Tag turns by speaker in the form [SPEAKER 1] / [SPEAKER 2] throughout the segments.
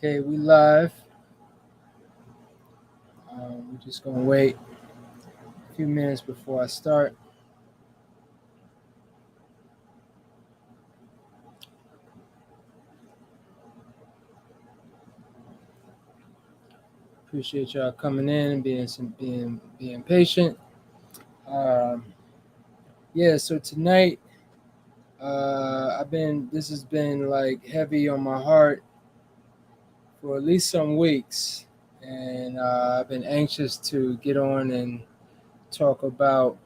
[SPEAKER 1] Okay, we live. We're just gonna wait a few minutes before I start. Appreciate y'all coming in and being patient. Um, yeah, so tonight, this has been like heavy on my heart for at least some weeks, and I've been anxious to get on and talk about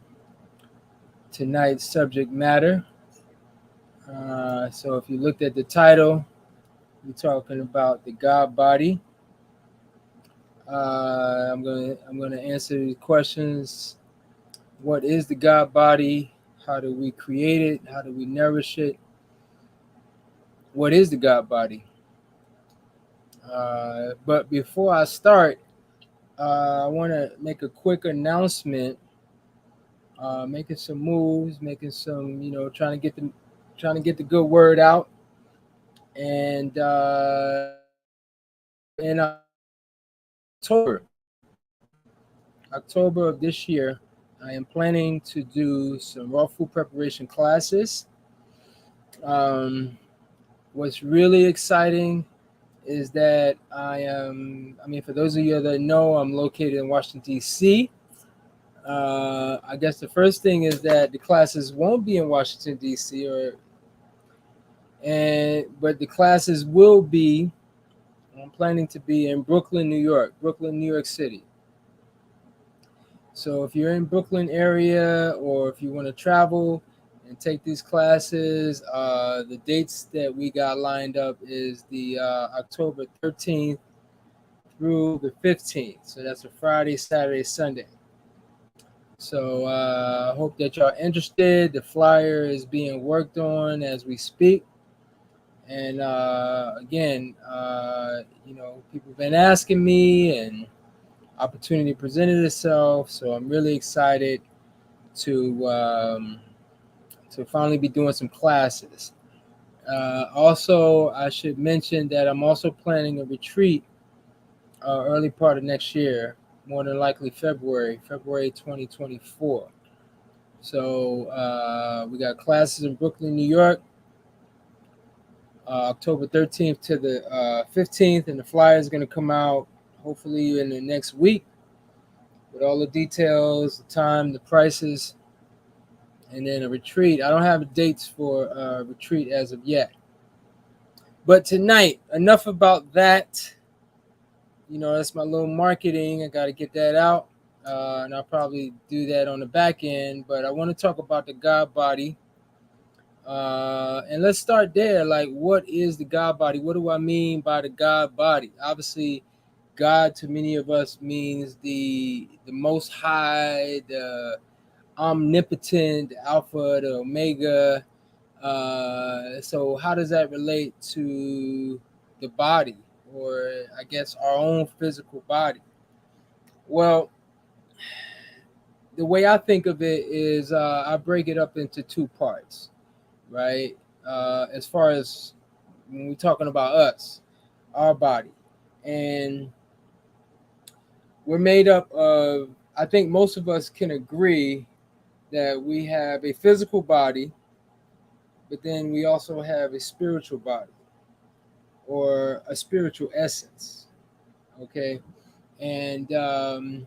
[SPEAKER 1] tonight's subject matter. So if you looked at the title, we're talking about the God body. I'm gonna answer the questions. What is the God body? How do we create it? How do we nourish it? What is the God body? But before I start, I want to make a quick announcement. Making some moves, making some, trying to get the good word out. And in October, October of this year, I am planning to do some raw food preparation classes. Um, what's really exciting is that for those of you that know, I'm located in Washington, D.C. I guess the first thing is that the classes won't be in Washington, D.C. But the classes will be, I'm planning to be in Brooklyn, New York City. So if you're in Brooklyn area or if you want to travel and take these classes, the dates that we got lined up is the October 13th through the 15th. So that's a Friday, Saturday, Sunday. So I hope that y'all are interested. The flyer is being worked on as we speak. And again, people have been asking me and opportunity presented itself. So I'm really excited to finally be doing some classes. Also, I should mention that I'm also planning a retreat early part of next year, more than likely February 2024. So we got classes in Brooklyn, New York, October 13th to the 15th, and the flyer is going to come out hopefully in the next week with all the details, the time, the prices, and then a retreat. I don't have dates for a retreat as of yet. But tonight, enough about that. That's my little marketing. I got to get that out. And I'll probably do that on the back end. But I want to talk about the God body. And let's start there. Like, what is the God body? What do I mean by the God body? Obviously, God to many of us means the Most High, the omnipotent, the Alpha, the Omega. So how does that relate to the body, or I guess our own physical body? Well, the way I think of it is I break it up into two parts, right? As far as when we're talking about us, our body, and we're made up of, I think most of us can agree that we have a physical body, but then we also have a spiritual body or a spiritual essence. Okay. And there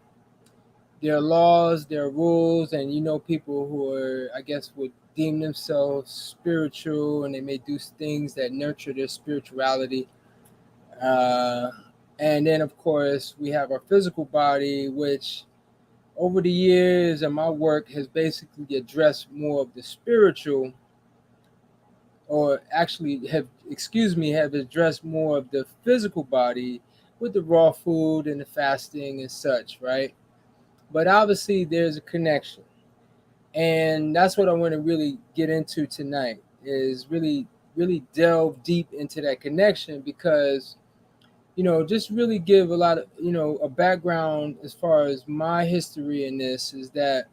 [SPEAKER 1] are laws, there are rules, and people who are, I guess, would deem themselves spiritual, and they may do things that nurture their spirituality. Uh, and then, of course, we have our physical body, which over the years and my work has basically addressed more of the spiritual, or actually have addressed more of the physical body with the raw food and the fasting and such, right? But obviously there's a connection. And that's what I want to really get into tonight, is really, really delve deep into that connection, because, just really give a lot of, a background as far as my history in this is that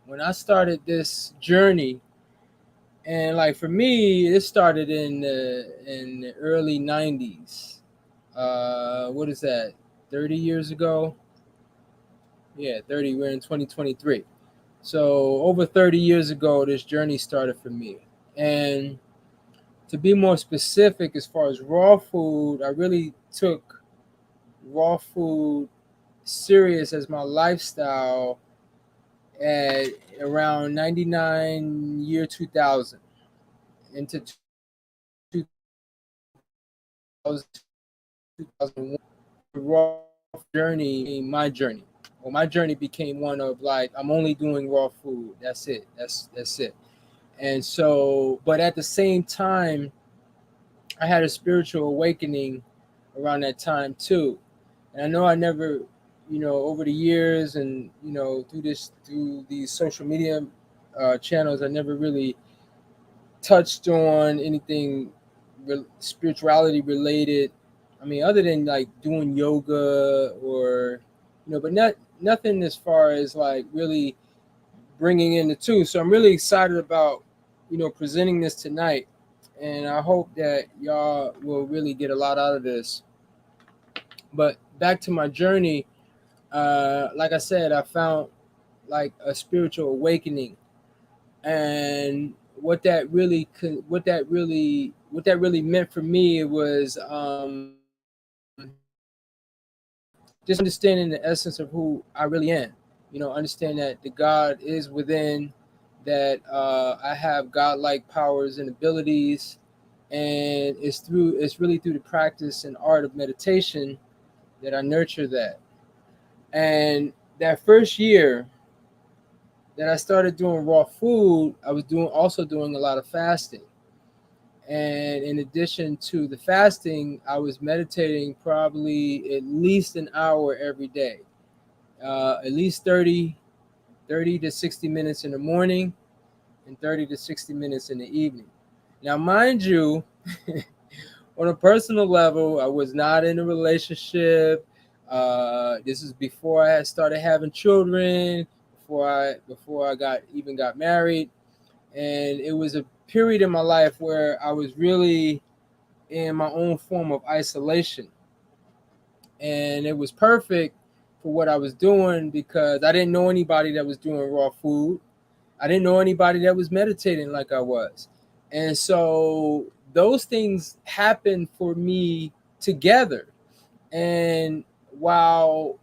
[SPEAKER 1] when I started this journey, and like for me, it started in the early '90s. What is that? 30 years ago? Yeah, 30. We're in 2023. So over 30 years ago, this journey started for me. And to be more specific, as far as raw food, I really took raw food serious as my lifestyle at around 99 year 2000 into 2001. The raw journey, my journey. Well, my journey became one of like I'm only doing raw food. That's it. That's it. And so, but at the same time, I had a spiritual awakening around that time too. And I know I never, over the years and through these social media channels, I never really touched on anything spirituality related. I mean, other than like doing yoga or, but nothing as far as like really bringing in the two. So I'm really excited about, presenting this tonight. And I hope that y'all will really get a lot out of this. But back to my journey, like I said, I found like a spiritual awakening, and what that really meant for me was just understanding the essence of who I really am. Understand that the God is within, that I have God-like powers and abilities, and it's really through the practice and art of meditation that I nurture that. And that first year that I started doing raw food, I was doing a lot of fasting. And in addition to the fasting, I was meditating probably at least an hour every day, at least 30 to 60 minutes in the morning and 30 to 60 minutes in the evening. Now, mind you, on a personal level, I was not in a relationship. This is before I had started having children, before I got married, and it was a period in my life where I was really in my own form of isolation, and it was perfect for what I was doing because I didn't know anybody that was doing raw food. I didn't know anybody that was meditating like I was, and so those things happened for me together. And while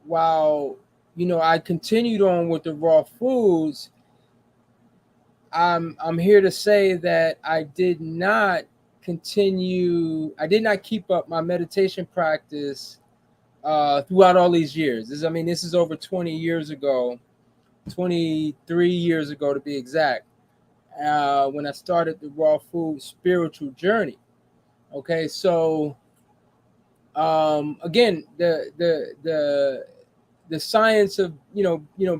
[SPEAKER 1] while I continued on with the raw foods, I'm here to say that I did not keep up my meditation practice throughout all these years. This is over 20 years ago, 23 years ago to be exact, when I started the raw food spiritual journey. Okay, so again, the science of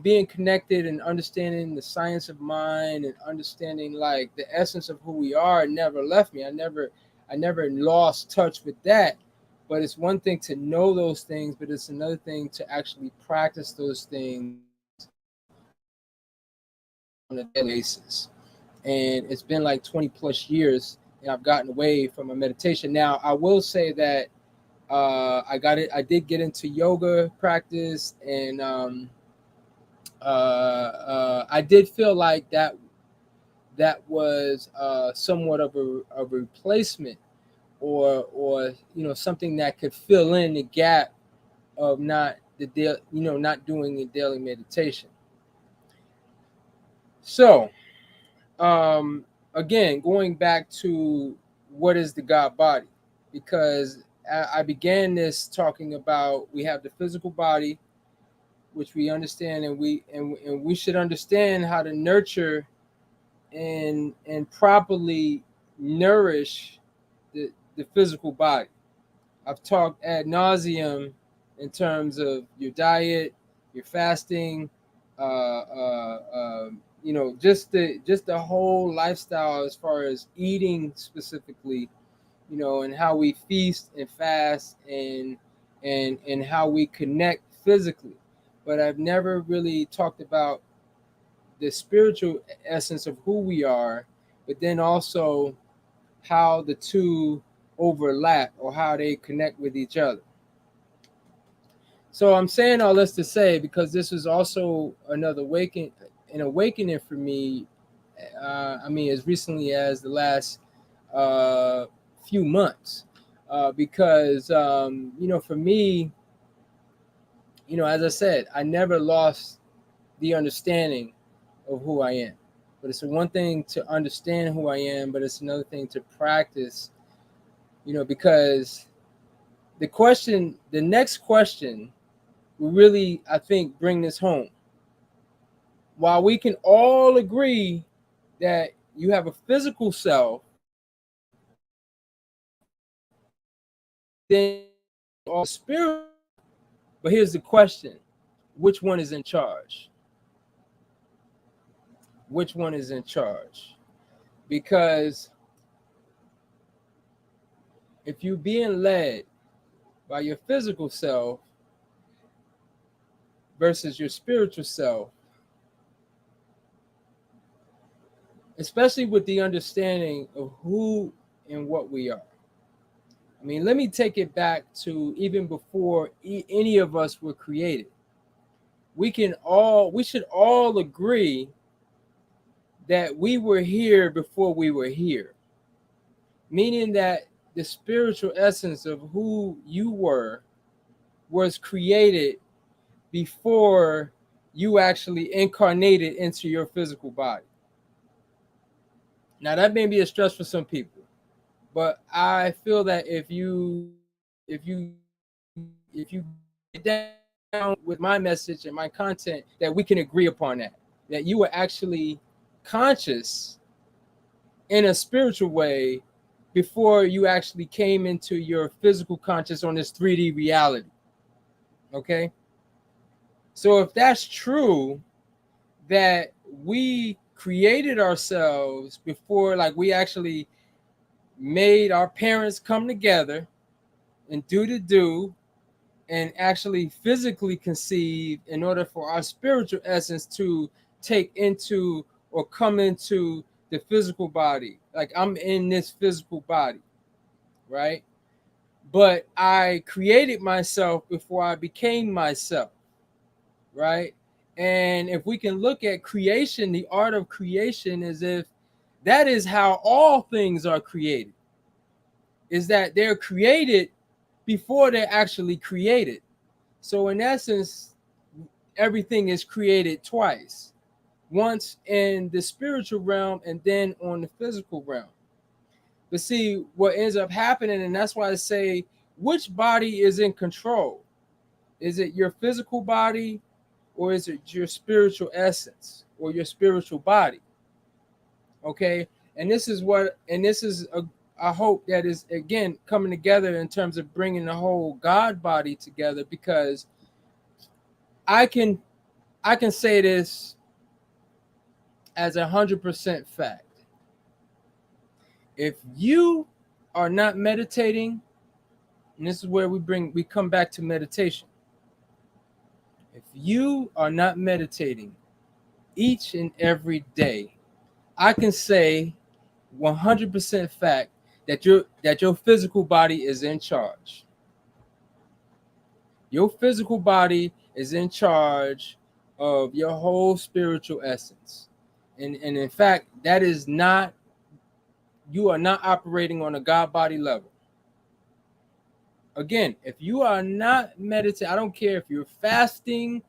[SPEAKER 1] being connected and understanding the science of mind and understanding like the essence of who we are never left me. I never lost touch with that. But it's one thing to know those things, but it's another thing to actually practice those things on a daily basis. And it's been like 20 plus years, and I've gotten away from a meditation. Now, I will say that I did get into yoga practice, and I did feel like that was somewhat of a replacement, or something that could fill in the gap of not doing a daily meditation. So again, going back to what is the God body, because I began this talking about we have the physical body, which we understand, and we should understand how to nurture and properly nourish the physical body. I've talked ad nauseum in terms of your diet, your fasting, just the whole lifestyle as far as eating specifically, and how we feast and fast, and how we connect physically. But I've never really talked about the spiritual essence of who we are, but then also how the two overlap or how they connect with each other. So I'm saying all this to say, because this is also another an awakening for me. I mean, as recently as the last uh, few months, because for me, as I said, I never lost the understanding of who I am. But it's one thing to understand who I am, but it's another thing to practice. Because the next question will really, I think, bring this home. While we can all agree that you have a physical self, then all spiritual. But here's the question: which one is in charge? Which one is in charge? Because if you're being led by your physical self versus your spiritual self, especially with the understanding of who and what we are. I mean, let me take it back to even before any of us were created. We should all agree that we were here before we were here, meaning that the spiritual essence of who you were was created before you actually incarnated into your physical body. Now that may be a stress for some people, but I feel that if you get down with my message and my content, that we can agree upon that you were actually conscious in a spiritual way before you actually came into your physical conscious on this 3D reality. Okay? So if that's true, that we created ourselves before, like, we actually made our parents come together and do and actually physically conceive in order for our spiritual essence to take into or come into the physical body. Like, I'm in this physical body, right? But I created myself before I became myself, right? And if we can look at creation, the art of creation, as if that is how all things are created, is that they're created before they're actually created. So in essence, everything is created twice, once in the spiritual realm and then on the physical realm. But see, what ends up happening, and that's why I say, which body is in control? Is it your physical body, or is it your spiritual essence or your spiritual body? Okay. And this is I hope that is, again, coming together in terms of bringing the whole God body together, because I can say this as 100% fact. If you are not meditating, and this is where we come back to meditation. If you are not meditating each and every day, I can say 100% fact that your physical body is in charge. Your physical body is in charge of your whole spiritual essence. And in fact, that is not, you are not operating on a God body level. Again, if you are not meditating, I don't care if you're fasting,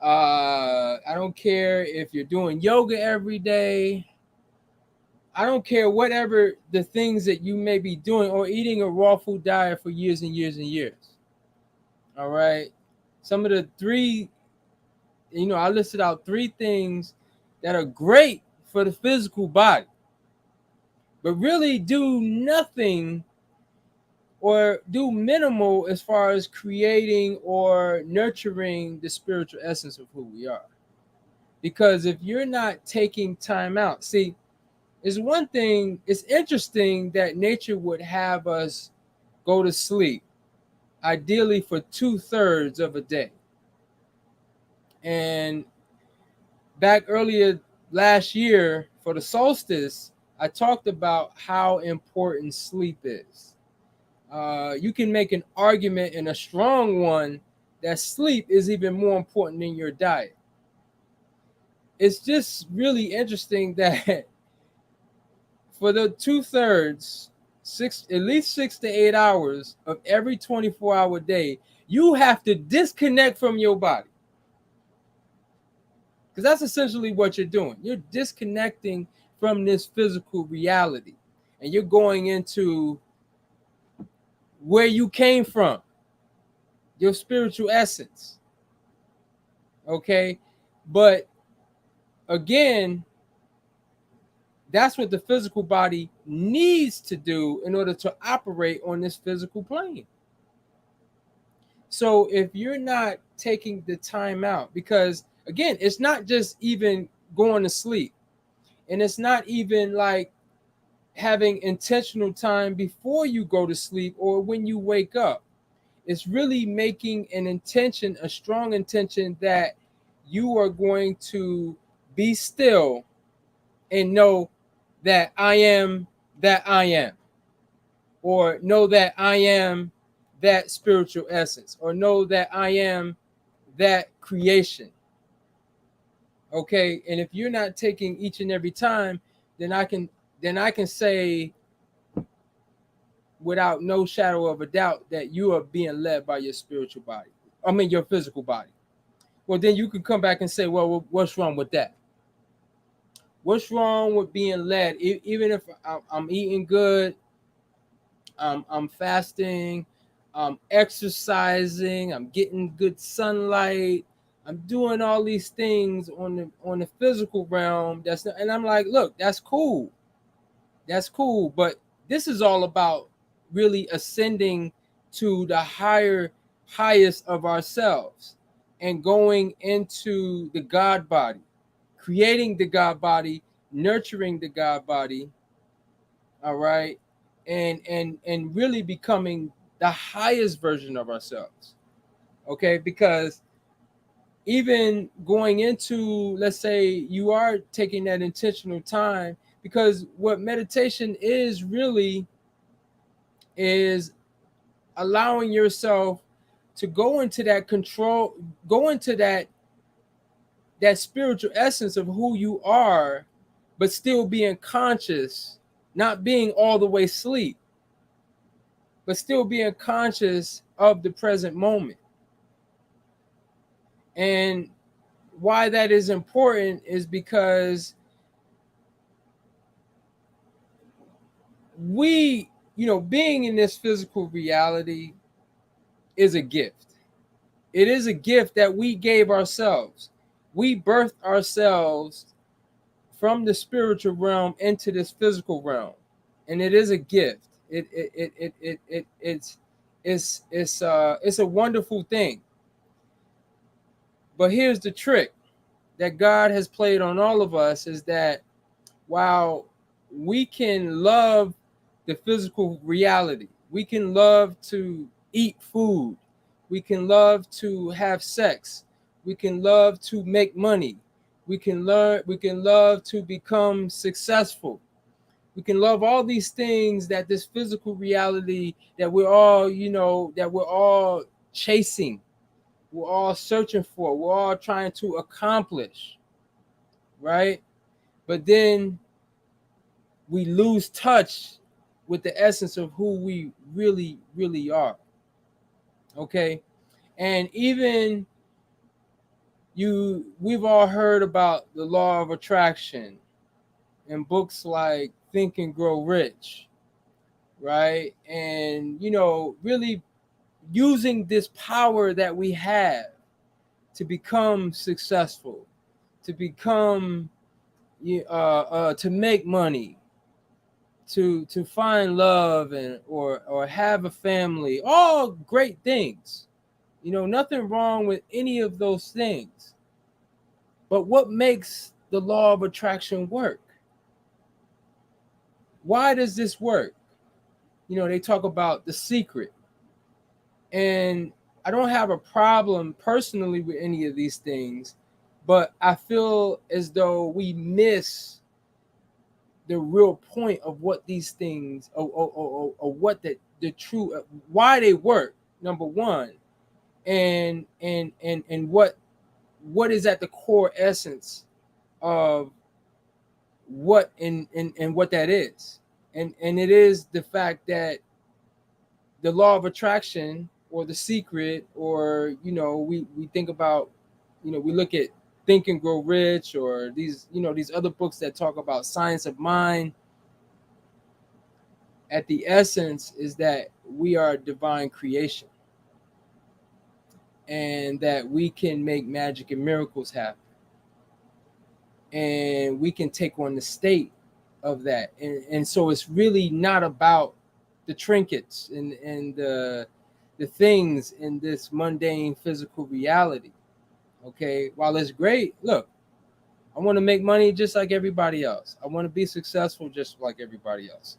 [SPEAKER 1] I don't care if you're doing yoga every day, I don't care whatever the things that you may be doing, or eating a raw food diet for years and years and years. All right. Some of the three, I listed out three things that are great for the physical body, but really do nothing or do minimal as far as creating or nurturing the spiritual essence of who we are. Because if you're not taking time out, see, it's one thing, it's interesting that nature would have us go to sleep, ideally for 2/3 of a day. And back earlier last year for the solstice, I talked about how important sleep is. You can make an argument, and a strong one, that sleep is even more important than your diet. It's just really interesting that for the 2/3, at least 6 to 8 hours of every 24-hour day, you have to disconnect from your body. Because that's essentially what you're doing. You're disconnecting from this physical reality, and you're going into where you came from, your spiritual essence. Okay. But again, that's what the physical body needs to do in order to operate on this physical plane. So if you're not taking the time out, because again, it's not just even going to sleep, and it's not even like having intentional time before you go to sleep or when you wake up. It's really making an intention, a strong intention, that you are going to be still and know that I am that I am, or know that I am that spiritual essence, or know that I am that creation. Okay. And if you're not taking each and every time, then I can say without no shadow of a doubt that you are being led by your spiritual body. I mean, your physical body. Well, then you can come back and say, well, what's wrong with that? What's wrong with being led? Even if I'm eating good, I'm fasting, I'm exercising, I'm getting good sunlight, I'm doing all these things on the physical realm. And I'm like, look, that's cool, but this is all about really ascending to the highest of ourselves and going into the God body, creating the God body, nurturing the God body, all right, and really becoming the highest version of ourselves. Okay, because even going into, let's say you are taking that intentional time, because what meditation is really is allowing yourself to go into that control, go into that spiritual essence of who you are, but still being conscious, not being all the way asleep, but still being conscious of the present moment. And why that is important is because being in this physical reality is a gift. It is a gift that we gave ourselves. We birthed ourselves from the spiritual realm into this physical realm, and it is a gift. It's a wonderful thing. But here's the trick that God has played on all of us, is that while we can love the physical reality, we can love to eat food, we can love to have sex, we can love to make money, we can love to become successful, we can love all these things that this physical reality that we're all chasing, we're all searching for, we're all trying to accomplish, right? But then we lose touch with the essence of who we really, really are. Okay. And even we've all heard about the law of attraction in books like Think and Grow Rich, right? And, really using this power that we have to become successful, to become, to make money, to find love, and or have a family, all great things, nothing wrong with any of those things. But what makes the law of attraction work? Why does this work? They talk about the secret, and I don't have a problem personally with any of these things, but I feel as though we miss the real point of what these things, or what the true, why they work. Number one, and what is at the core essence of what and what that is, and it is the fact that the law of attraction, or the secret, or we think about, we look at Think and Grow Rich, or these other books that talk about science of mind. At the essence is that we are a divine creation, and that we can make magic and miracles happen, and we can take on the state of that. And so it's really not about the trinkets and the things in this mundane physical reality. Okay, while it's great, look, I want to make money just like everybody else. I want to be successful just like everybody else.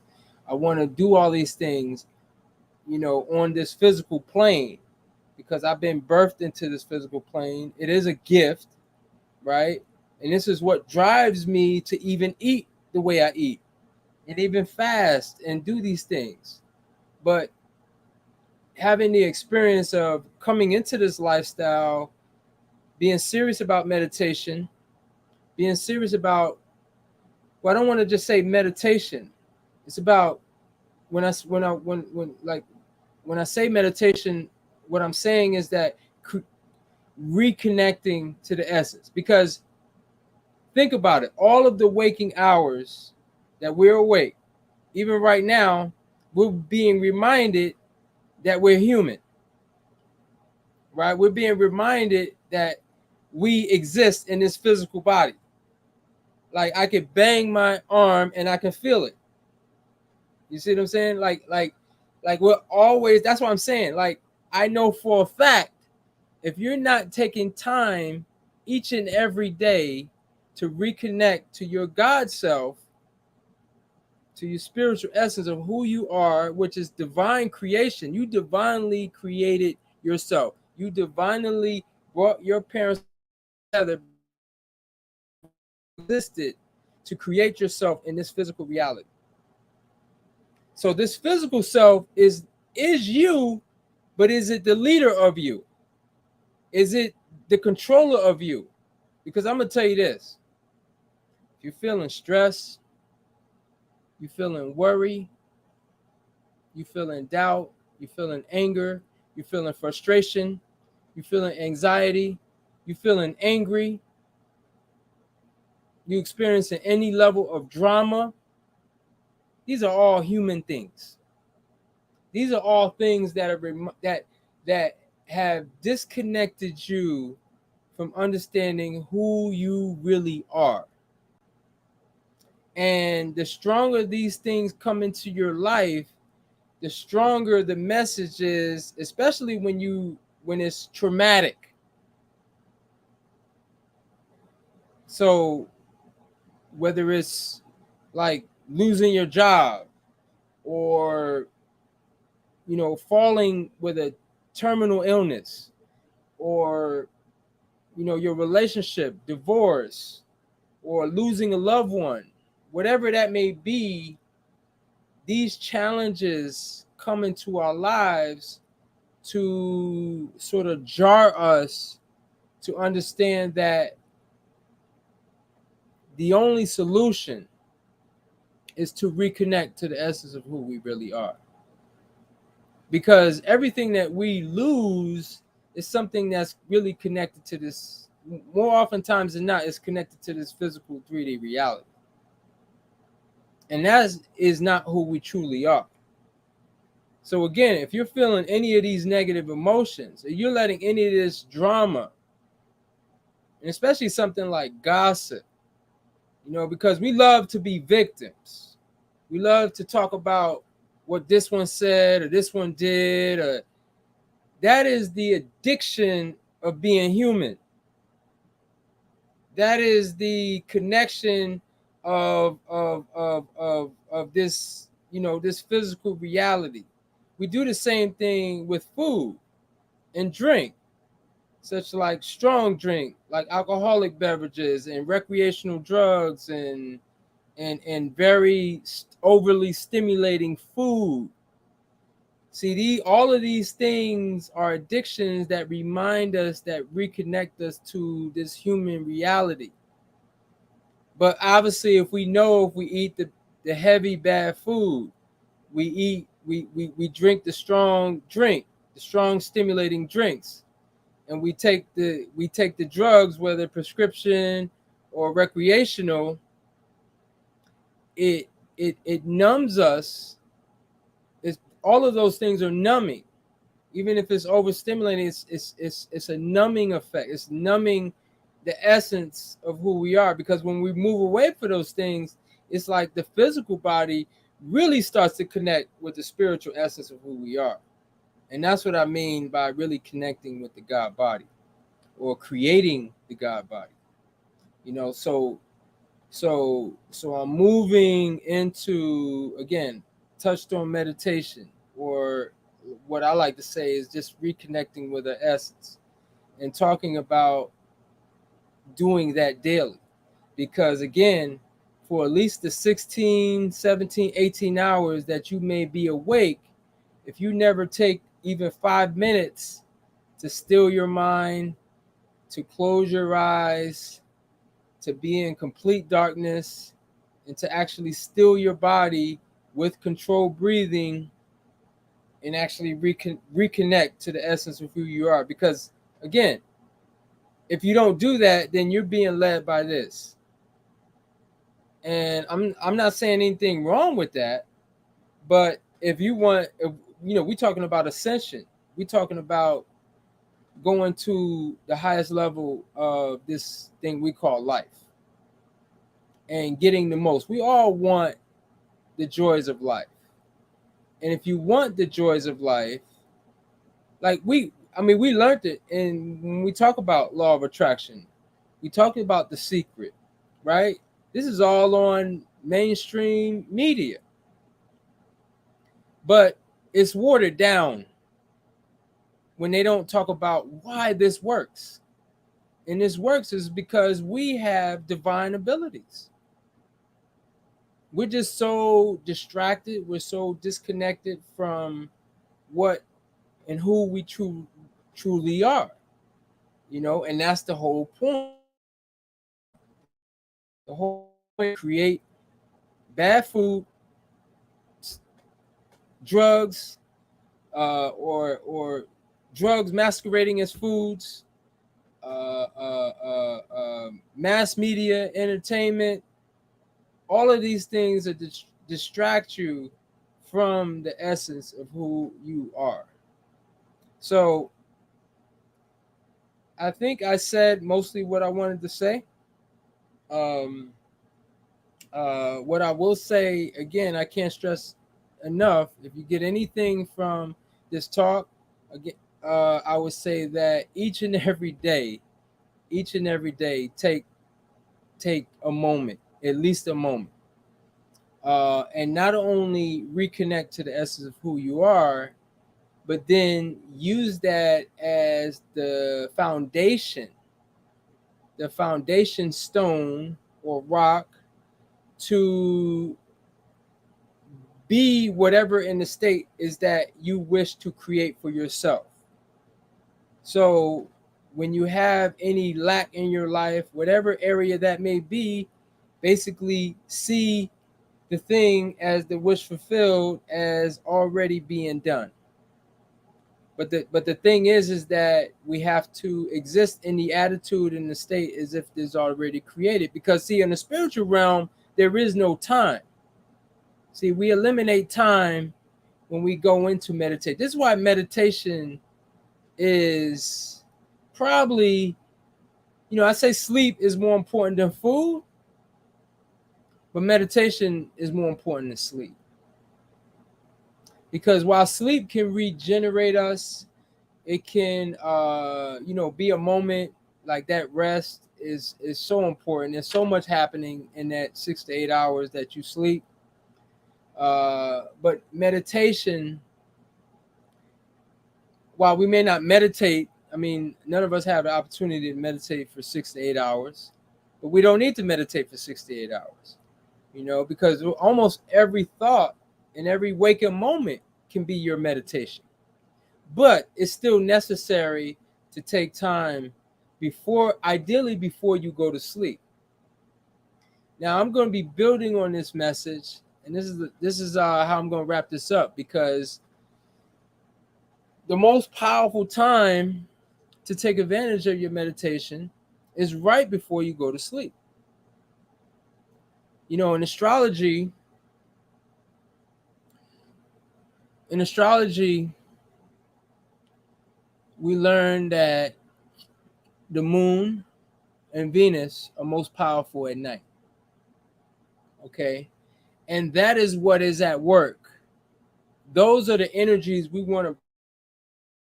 [SPEAKER 1] I want to do all these things, on this physical plane, because I've been birthed into this physical plane. It is a gift, right? And this is what drives me to even eat the way I eat, and even fast and do these things. But having the experience of coming into this lifestyle, being serious about meditation, being serious about, well, I don't want to just say meditation. It's about when I say meditation, what I'm saying is that reconnecting to the essence. Because think about it, all of the waking hours that we're awake, even right now, we're being reminded that we're human, right? We're being reminded that we exist in this physical body. Like, I could bang my arm and I can feel it. You see what I'm saying? Like we're always, that's what I'm saying. Like, I know for a fact, if you're not taking time each and every day to reconnect to your God self, to your spiritual essence of who you are, which is divine creation. You divinely created yourself. You divinely brought your parents together, existed to create yourself in this physical reality. So this physical self is you, but is it the leader of you? Is it the controller of you? Because I'm gonna tell you this: if you're feeling stress, you're feeling worry, you're feeling doubt, you're feeling anger, you're feeling frustration, you're feeling anxiety, you're feeling angry, you're experiencing any level of drama, these are all human things. These are all things that are that have disconnected you from understanding who you really are. And the stronger these things come into your life, the stronger the message is, especially when it's traumatic. So whether it's like losing your job, or falling with a terminal illness, or your relationship, divorce, or losing a loved one, whatever that may be, these challenges come into our lives to sort of jar us to understand that the only solution is to reconnect to the essence of who we really are. Because everything that we lose is something that's really connected to this, more oftentimes than not, is connected to this physical 3D reality. And that is not who we truly are. So again, if you're feeling any of these negative emotions, if you're letting any of this drama, and especially something like gossip, because we love to be victims. We love to talk about what this one said or this one did. Or that is the addiction of being human. That is the connection of this, this physical reality. We do the same thing with food and drink, such like strong drink, like alcoholic beverages and recreational drugs and and very overly stimulating food. See, all of these things are addictions that remind us, that reconnect us to this human reality. But obviously, if we know, if we eat the heavy bad food, we drink the strong drink, the strong stimulating drinks, and we take the drugs, whether prescription or recreational, it it numbs us. It's, all of those things are numbing. Even if it's overstimulating, it's a numbing effect. It's numbing the essence of who we are, because when we move away from those things, it's like the physical body really starts to connect with the spiritual essence of who we are. And that's what I mean by really connecting with the God body, or creating the God body. So I'm moving into, again, touched on meditation, or what I like to say is just reconnecting with the essence, and talking about doing that daily. Because again, for at least the 16, 17, 18 hours that you may be awake, if you never take even 5 minutes to still your mind, to close your eyes, to be in complete darkness, and to actually still your body with controlled breathing, and actually reconnect to the essence of who you are. Because again, if you don't do that, then you're being led by this. And I'm not saying anything wrong with that, but if you want, we're talking about ascension. We're talking about going to the highest level of this thing we call life, and getting the most. We all want the joys of life. And if you want the joys of life, like we learned it. And when we talk about law of attraction, we talk about The Secret, right? This is all on mainstream media, but it's watered down when they don't talk about why this works. And this works is because we have divine abilities. We're just so distracted, we're so disconnected from what and who we truly are, and that's the whole point. The whole point: create bad food, drugs, or drugs masquerading as foods, mass media, entertainment. All of these things that distract you from the essence of who you are. So I think I said mostly what I wanted to say. Um, what I will say again, I can't stress enough. If you get anything from this talk, again, I would say that each and every day, take a moment, at least a moment, and not only reconnect to the essence of who you are, but then use that as the foundation stone or rock, to be whatever in the state is that you wish to create for yourself. So when you have any lack in your life, whatever area that may be, basically see the thing as the wish fulfilled, as already being done. But the thing is that we have to exist in the attitude and the state as if it's already created. Because see, in the spiritual realm, there is no time. See, we eliminate time when we go into meditate. This is why meditation is probably, I say sleep is more important than food, but meditation is more important than sleep. Because while sleep can regenerate us, it can, be a moment like that. Rest is so important. There's so much happening in that 6 to 8 hours that you sleep. But meditation, while we may not meditate, none of us have the opportunity to meditate for 6 to 8 hours, but we don't need to meditate for 6 to 8 hours. because almost every thought and every waking moment can be your meditation. But it's still necessary to take time ideally before you go to sleep. Now I'm going to be building on this message, and this is how I'm going to wrap this up, because the most powerful time to take advantage of your meditation is right before you go to sleep. In astrology, we learn that the moon and Venus are most powerful at night. Okay. And that is what is at work. Those are the energies we want to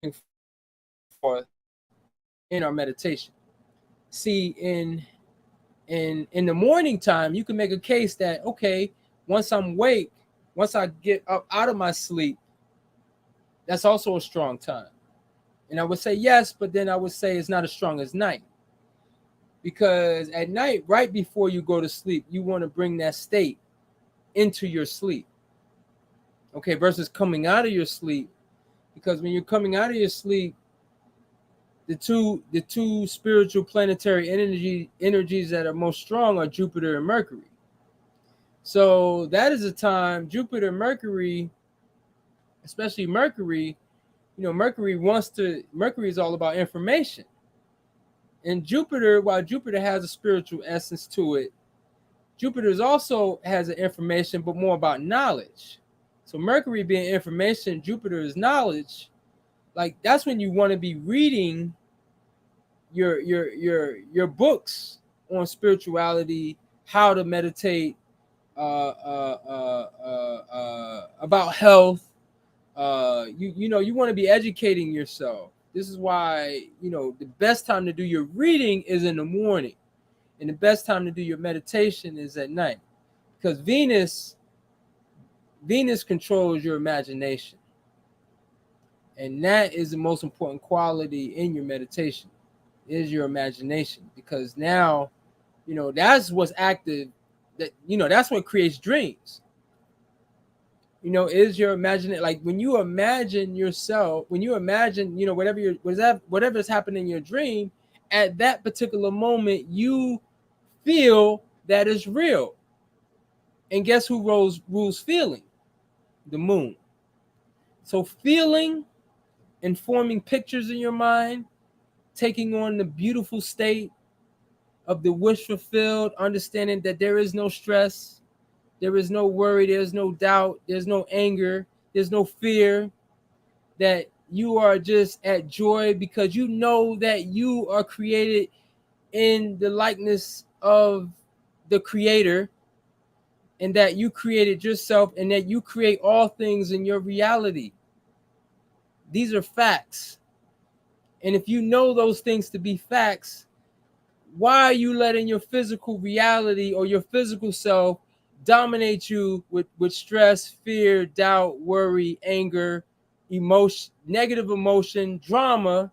[SPEAKER 1] bring forth in our meditation. See, in the morning time, you can make a case that, okay, once I get up out of my sleep, that's also a strong time. And I would say yes, but then I would say it's not as strong as night. Because at night, right before you go to sleep, you want to bring that state into your sleep. Okay, versus coming out of your sleep. Because when you're coming out of your sleep, the two spiritual planetary energies that are most strong are Jupiter and Mercury. So that is a time, Jupiter and Mercury, especially Mercury, Mercury is all about information. And Jupiter, while Jupiter has a spiritual essence to it, Jupiter also has an information, but more about knowledge. So Mercury being information, Jupiter is knowledge. Like, that's when you want to be reading your books on spirituality, how to meditate, about health. You want to be educating yourself. This is why the best time to do your reading is in the morning, and the best time to do your meditation is at night, because Venus controls your imagination, and that is the most important quality in your meditation, is your imagination, because now that's what's active. That's what creates dreams. Is your imagination, like when you imagine yourself, when you imagine, whatever's happening in your dream, at that particular moment, you feel that it's real. And guess who rules feeling? The moon. So feeling and forming pictures in your mind, taking on the beautiful state of the wish fulfilled, understanding that there is no stress, there is no worry, there's no doubt, there's no anger, there's no fear, that you are just at joy because you know that you are created in the likeness of the Creator, and that you created yourself, and that you create all things in your reality. These are facts. And if you know those things to be facts, why are you letting your physical reality or your physical self dominate you with stress, fear, doubt, worry, anger, emotion, negative emotion, drama?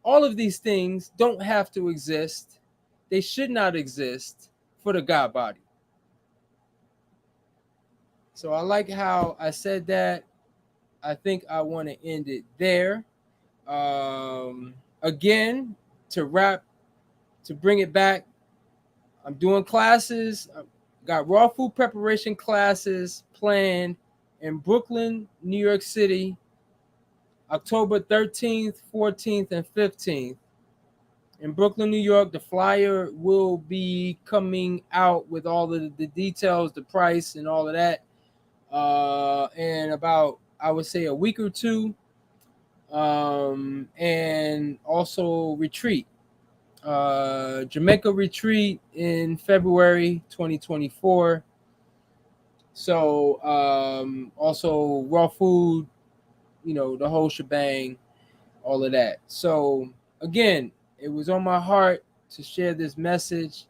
[SPEAKER 1] All of these things don't have to exist. They should not exist for the God body. So I like how I said that. I think I want to end it there. Again, to bring it back, I'm doing classes. I've got raw food preparation classes planned in Brooklyn, New York City, October 13th, 14th, and 15th. In Brooklyn, New York, the flyer will be coming out with all of the details, the price, and all of that, in about, I would say, a week or two. And also retreat. Jamaica retreat in February 2024. So also raw food, the whole shebang, all of that. So again, it was on my heart to share this message,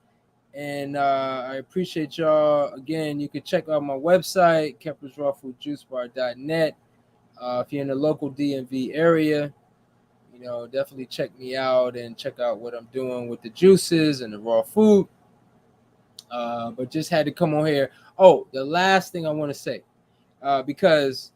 [SPEAKER 1] and I appreciate y'all. Again, you can check out my website, KempersRawFoodJuiceBar.net. If you're in the local DMV area, definitely check me out and check out what I'm doing with the juices and the raw food. But just had to come on here. Oh, the last thing I want to say, because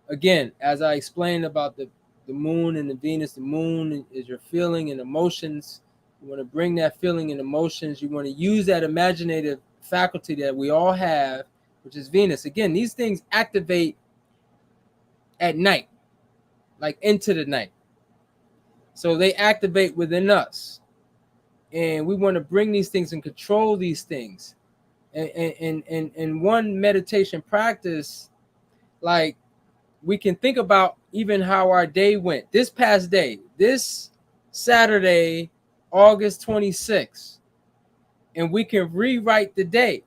[SPEAKER 1] again, as I explained about the moon and the Venus, the moon is your feeling and emotions. You want to bring that feeling and emotions. You want to use that imaginative faculty that we all have, which is Venus. Again, these things activate at night, like into the night. So they activate within us. And we want to bring these things and control these things. And one meditation practice, like, we can think about even how our day went. This past day, this Saturday, August 26th, and we can rewrite the day.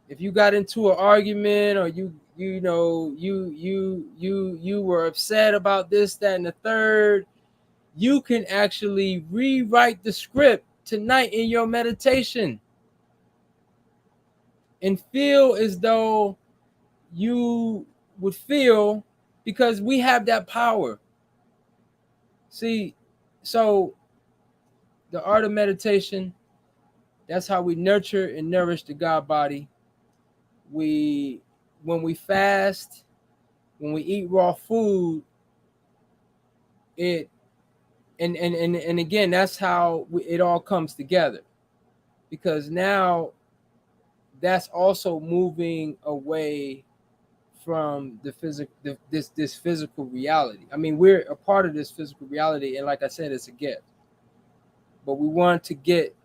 [SPEAKER 1] If you got into an argument, or you were upset about this, that, and the third, you can actually rewrite the script tonight in your meditation and feel as though you would feel, because we have that power. See, so the art of meditation, that's how we nurture and nourish the God body. When we fast, when we eat raw food, it and again, that's how it all comes together, because now that's also moving away from the physical, this physical reality. I mean, we're a part of this physical reality, and like I said, it's a gift. But we want to get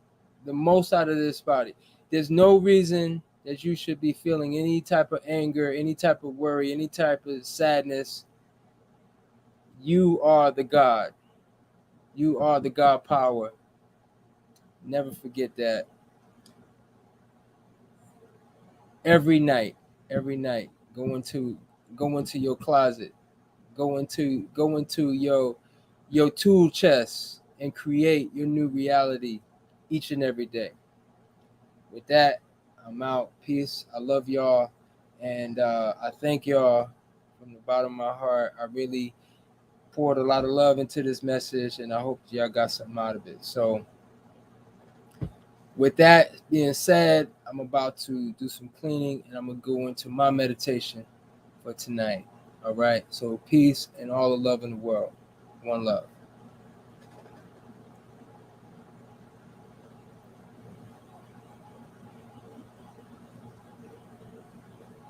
[SPEAKER 1] the most out of this body. There's no reason that you should be feeling any type of anger, any type of worry, any type of sadness. You are the God. You are the God power. Never forget that. Every night, go into your closet, go into your tool chest, and create your new reality each and every day. With that, I'm out. Peace. I love y'all, and I thank y'all from the bottom of my heart. I really poured a lot of love into this message, and I hope y'all got something out of it. So with that being said, I'm about to do some cleaning, and I'm going to go into my meditation for tonight. All right. So peace and all the love in the world. One love.